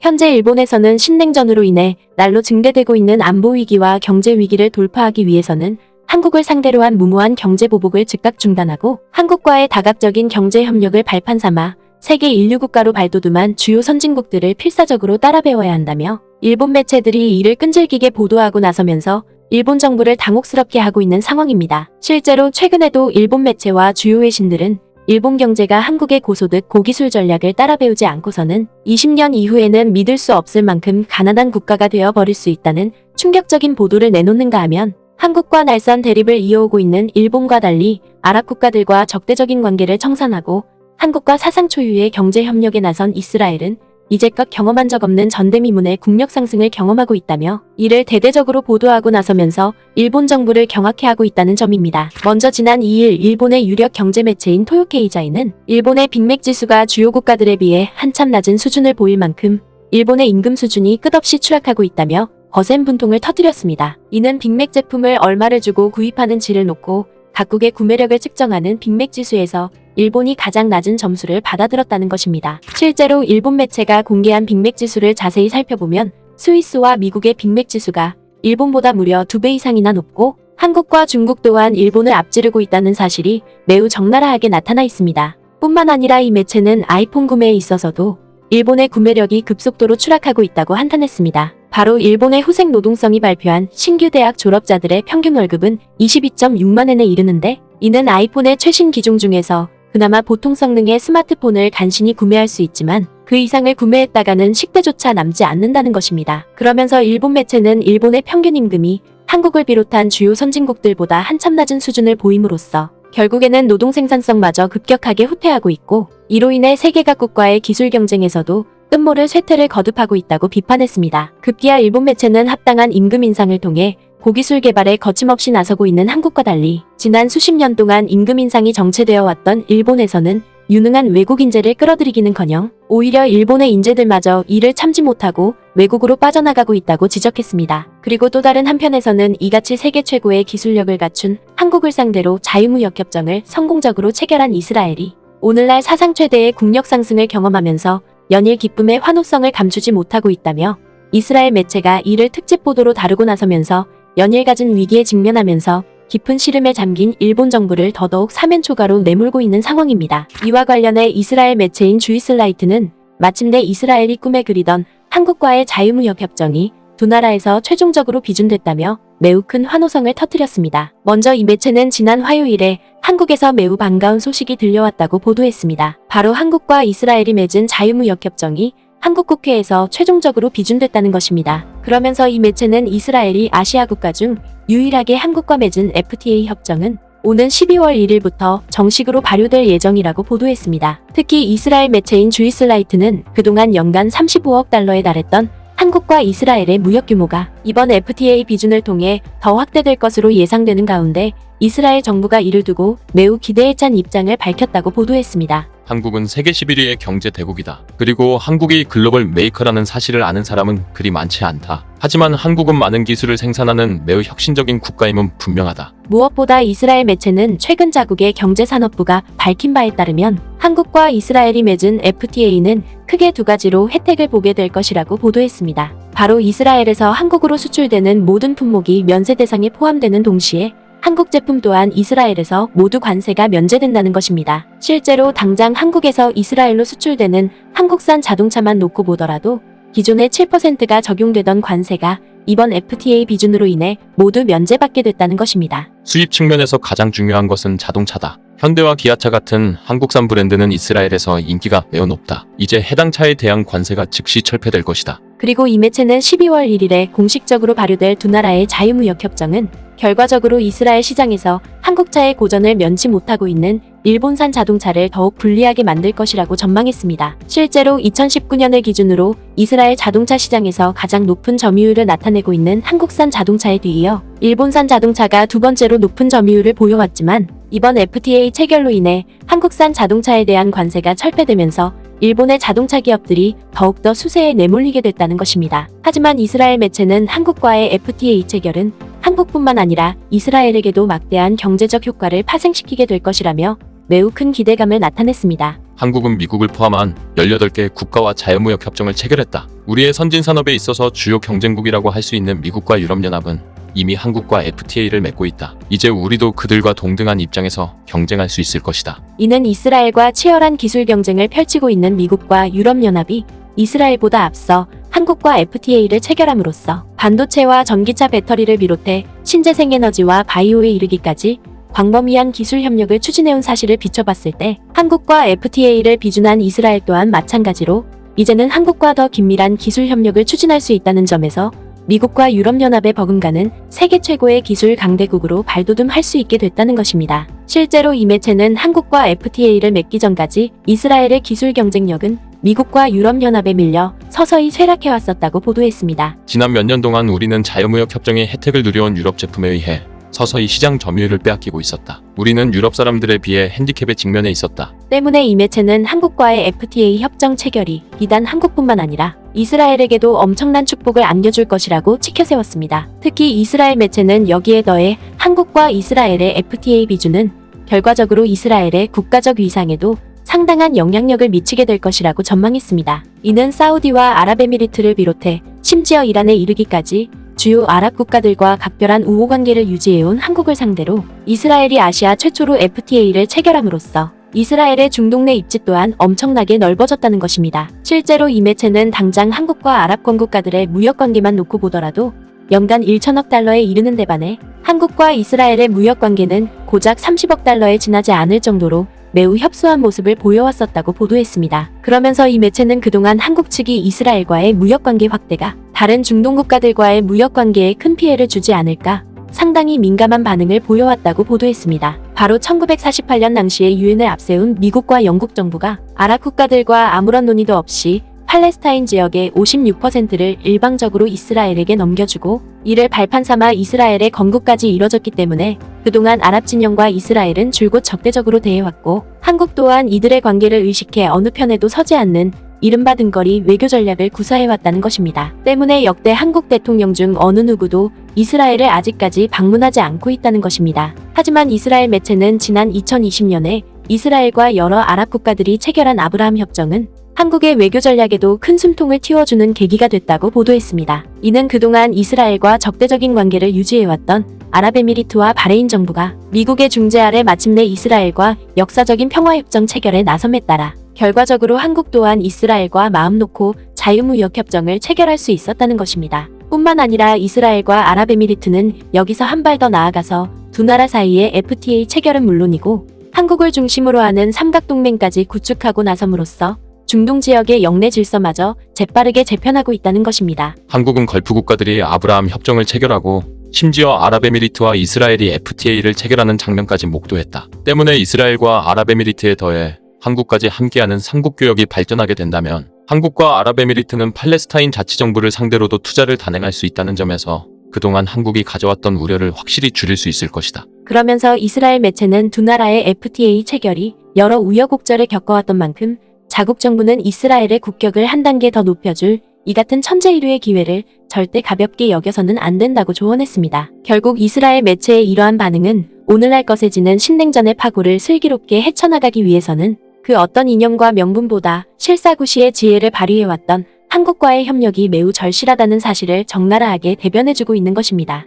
현재 일본에서는 신냉전으로 인해 날로 증대되고 있는 안보 위기와 경제 위기를 돌파하기 위해서는 한국을 상대로 한 무모한 경제 보복을 즉각 중단하고 한국과의 다각적인 경제 협력을 발판 삼아 세계 인류 국가로 발돋움한 주요 선진국들을 필사적으로 따라 배워야 한다며 일본 매체들이 이를 끈질기게 보도하고 나서면서 일본 정부를 당혹스럽게 하고 있는 상황입니다. 실제로 최근에도 일본 매체와 주요 외신들은 일본 경제가 한국의 고소득 고기술 전략을 따라 배우지 않고서는 20년 이후에는 믿을 수 없을 만큼 가난한 국가가 되어 버릴 수 있다는 충격적인 보도를 내놓는가 하면 한국과 날선 대립을 이어오고 있는 일본과 달리 아랍 국가들과 적대적인 관계를 청산하고 한국과 사상 초유의 경제 협력에 나선 이스라엘은 이제껏 경험한 적 없는 전대미문의 국력 상승을 경험하고 있다며 이를 대대적으로 보도하고 나서면서 일본 정부를 경악해 하고 있다는 점입니다. 먼저 지난 2일 일본의 유력 경제 매체인 토요케이자이는 일본의 빅맥 지수가 주요 국가들에 비해 한참 낮은 수준을 보일 만큼 일본의 임금 수준이 끝없이 추락하고 있다며 거센 분통을 터뜨렸습니다. 이는 빅맥 제품을 얼마를 주고 구입하는 지를 놓고 각국의 구매력을 측정하는 빅맥 지수에서 일본이 가장 낮은 점수를 받아들었다는 것입니다. 실제로 일본 매체가 공개한 빅맥 지수를 자세히 살펴보면 스위스와 미국의 빅맥 지수가 일본보다 무려 2배 이상이나 높고 한국과 중국 또한 일본을 앞지르고 있다는 사실이 매우 적나라하게 나타나 있습니다. 뿐만 아니라 이 매체는 아이폰 구매에 있어서도 일본의 구매력이 급속도로 추락하고 있다고 한탄했습니다. 바로 일본의 후생 노동성이 발표한 신규 대학 졸업자들의 평균 월급은 22.6만 엔에 이르는데 이는 아이폰의 최신 기종 중에서 그나마 보통 성능의 스마트폰을 간신히 구매할 수 있지만 그 이상을 구매했다가는 식대조차 남지 않는다는 것입니다. 그러면서 일본 매체는 일본의 평균 임금이 한국을 비롯한 주요 선진국들보다 한참 낮은 수준을 보임으로써 결국에는 노동 생산성마저 급격하게 후퇴하고 있고 이로 인해 세계 각국과의 기술 경쟁에서도 끝모를 쇠퇴를 거듭하고 있다고 비판했습니다. 급기야 일본 매체는 합당한 임금 인상을 통해 고기술 개발에 거침없이 나서고 있는 한국과 달리 지난 수십 년 동안 임금 인상이 정체되어 왔던 일본에서는 유능한 외국 인재를 끌어들이기는커녕 오히려 일본의 인재들마저 이를 참지 못하고 외국으로 빠져나가고 있다고 지적했습니다. 그리고 또 다른 한편에서는 이같이 세계 최고의 기술력을 갖춘 한국을 상대로 자유무역협정을 성공적으로 체결한 이스라엘이 오늘날 사상 최대의 국력 상승을 경험하면서 연일 기쁨의 환호성을 감추지 못하고 있다며 이스라엘 매체가 이를 특집 보도로 다루고 나서면서 연일 갖은 위기에 직면하면서 깊은 시름에 잠긴 일본 정부를 더더욱 사면초가로 내몰고 있는 상황입니다. 이와 관련해 이스라엘 매체인 주이슬라이트는 마침내 이스라엘이 꿈에 그리던 한국과의 자유무역협정이 두 나라에서 최종적으로 비준됐다며 매우 큰 환호성을 터뜨렸습니다. 먼저 이 매체는 지난 화요일에 한국에서 매우 반가운 소식이 들려왔다고 보도했습니다. 바로 한국과 이스라엘이 맺은 자유무역협정이 한국 국회에서 최종적으로 비준됐다는 것입니다. 그러면서 이 매체는 이스라엘이 아시아 국가 중 유일하게 한국과 맺은 FTA 협정은 오는 12월 1일부터 정식으로 발효될 예정이라고 보도했습니다. 특히 이스라엘 매체인 주이슬라이트는 그동안 연간 35억 달러에 달했던 한국과 이스라엘의 무역 규모가 이번 FTA 비준을 통해 더 확대될 것으로 예상되는 가운데 이스라엘 정부가 이를 두고 매우 기대에 찬 입장을 밝혔다고 보도했습니다. 한국은 세계 11위의 경제 대국이다. 그리고 한국이 글로벌 메이커라는 사실을 아는 사람은 그리 많지 않다. 하지만 한국은 많은 기술을 생산하는 매우 혁신적인 국가임은 분명하다. 무엇보다 이스라엘 매체는 최근 자국의 경제산업부가 밝힌 바에 따르면 한국과 이스라엘이 맺은 FTA는 크게 두 가지로 혜택을 보게 될 것이라고 보도했습니다. 바로 이스라엘에서 한국으로 수출되는 모든 품목이 면세 대상에 포함되는 동시에 한국 제품 또한 이스라엘에서 모두 관세가 면제된다는 것입니다. 실제로 당장 한국에서 이스라엘로 수출되는 한국산 자동차만 놓고 보더라도 기존의 7%가 적용되던 관세가 이번 FTA 비준으로 인해 모두 면제받게 됐다는 것입니다. 수입 측면에서 가장 중요한 것은 자동차다. 현대와 기아차 같은 한국산 브랜드는 이스라엘에서 인기가 매우 높다. 이제 해당 차에 대한 관세가 즉시 철폐될 것이다. 그리고 이 매체는 12월 1일에 공식적으로 발효될 두 나라의 자유무역협정은 결과적으로 이스라엘 시장에서 한국차의 고전을 면치 못하고 있는 일본산 자동차를 더욱 불리하게 만들 것이라고 전망했습니다. 실제로 2019년을 기준으로 이스라엘 자동차 시장에서 가장 높은 점유율을 나타내고 있는 한국산 자동차에 뒤이어 일본산 자동차가 두 번째로 높은 점유율을 보여왔지만 이번 FTA 체결로 인해 한국산 자동차에 대한 관세가 철폐되면서 일본의 자동차 기업들이 더욱더 수세에 내몰리게 됐다는 것입니다. 하지만 이스라엘 매체는 한국과의 FTA 체결은 한국뿐만 아니라 이스라엘에게도 막대한 경제적 효과를 파생시키게 될 것이라며 매우 큰 기대감을 나타냈습니다. 한국은 미국을 포함한 18개 국가와 자유무역 협정을 체결했다. 우리의 선진 산업에 있어서 주요 경쟁국이라고 할 수 있는 미국과 유럽연합은 이미 한국과 FTA를 맺고 있다. 이제 우리도 그들과 동등한 입장에서 경쟁할 수 있을 것이다. 이는 이스라엘과 치열한 기술 경쟁을 펼치고 있는 미국과 유럽연합이 이스라엘보다 앞서 한국과 FTA를 체결함으로써 반도체와 전기차 배터리를 비롯해 신재생에너지와 바이오에 이르기까지 광범위한 기술 협력을 추진해온 사실을 비춰봤을 때 한국과 FTA를 비준한 이스라엘 또한 마찬가지로 이제는 한국과 더 긴밀한 기술 협력을 추진할 수 있다는 점에서 미국과 유럽연합의 버금가는 세계 최고의 기술 강대국으로 발돋움할 수 있게 됐다는 것입니다. 실제로 이 매체는 한국과 FTA를 맺기 전까지 이스라엘의 기술 경쟁력은 미국과 유럽연합에 밀려 서서히 쇠락해왔었다고 보도했습니다. 지난 몇 년 동안 우리는 자유무역 협정의 혜택을 누려온 유럽 제품에 의해 서서히 시장 점유율을 빼앗기고 있었다. 우리는 유럽 사람들에 비해 핸디캡에 직면해 있었다. 때문에 이 매체는 한국과의 FTA 협정 체결이 비단 한국뿐만 아니라 이스라엘에게도 엄청난 축복을 안겨줄 것이라고 치켜세웠습니다. 특히 이스라엘 매체는 여기에 더해 한국과 이스라엘의 FTA 비준은 결과적으로 이스라엘의 국가적 위상에도 상당한 영향력을 미치게 될 것이라고 전망했습니다. 이는 사우디와 아랍에미리트를 비롯해 심지어 이란에 이르기까지 주요 아랍 국가들과 각별한 우호 관계를 유지해온 한국을 상대로 이스라엘이 아시아 최초로 FTA를 체결함으로써 이스라엘의 중동 내 입지 또한 엄청나게 넓어졌다는 것입니다. 실제로 이 매체는 당장 한국과 아랍권 국가들의 무역 관계만 놓고 보더라도 연간 1천억 달러에 이르는 데 반해 한국과 이스라엘의 무역 관계는 고작 30억 달러에 지나지 않을 정도로 매우 협소한 모습을 보여왔었다고 보도했습니다. 그러면서 이 매체는 그동안 한국 측이 이스라엘과의 무역관계 확대가 다른 중동 국가들과의 무역관계에 큰 피해를 주지 않을까 상당히 민감한 반응을 보여왔다고 보도했습니다. 바로 1948년 당시에 유엔을 앞세운 미국과 영국 정부가 아랍 국가들과 아무런 논의도 없이 팔레스타인 지역의 56%를 일방적으로 이스라엘에게 넘겨주고 이를 발판 삼아 이스라엘의 건국까지 이뤄졌기 때문에 그동안 아랍 진영과 이스라엘은 줄곧 적대적으로 대해왔고 한국 또한 이들의 관계를 의식해 어느 편에도 서지 않는 이른바 등거리 외교 전략을 구사해왔다는 것입니다. 때문에 역대 한국 대통령 중 어느 누구도 이스라엘을 아직까지 방문하지 않고 있다는 것입니다. 하지만 이스라엘 매체는 지난 2020년에 이스라엘과 여러 아랍 국가들이 체결한 아브라함 협정은 한국의 외교 전략에도 큰 숨통을 틔워주는 계기가 됐다고 보도했습니다. 이는 그동안 이스라엘과 적대적인 관계를 유지해왔던 아랍에미리트와 바레인 정부가 미국의 중재 아래 마침내 이스라엘과 역사적인 평화협정 체결에 나섬에 따라 결과적으로 한국 또한 이스라엘과 마음 놓고 자유무역 협정을 체결할 수 있었다는 것입니다. 뿐만 아니라 이스라엘과 아랍에미리트는 여기서 한 발 더 나아가서 두 나라 사이의 FTA 체결은 물론이고 한국을 중심으로 하는 삼각동맹까지 구축하고 나섬으로써 중동 지역의 영내 질서마저 재빠르게 재편하고 있다는 것입니다. 한국은 걸프 국가들이 아브라함 협정을 체결하고 심지어 아랍에미리트와 이스라엘이 FTA를 체결하는 장면까지 목도했다. 때문에 이스라엘과 아랍에미리트에 더해 한국까지 함께하는 삼국교역이 발전하게 된다면 한국과 아랍에미리트는 팔레스타인 자치정부를 상대로도 투자를 단행할 수 있다는 점에서 그동안 한국이 가져왔던 우려를 확실히 줄일 수 있을 것이다. 그러면서 이스라엘 매체는 두 나라의 FTA 체결이 여러 우여곡절을 겪어왔던 만큼 자국 정부는 이스라엘의 국격을 한 단계 더 높여줄 이 같은 천재일우의 기회를 절대 가볍게 여겨서는 안 된다고 조언했습니다. 결국 이스라엘 매체의 이러한 반응은 오늘날 거세지는 신냉전의 파고를 슬기롭게 헤쳐나가기 위해서는 그 어떤 이념과 명분보다 실사구시의 지혜를 발휘해왔던 한국과의 협력이 매우 절실하다는 사실을 적나라하게 대변해주고 있는 것입니다.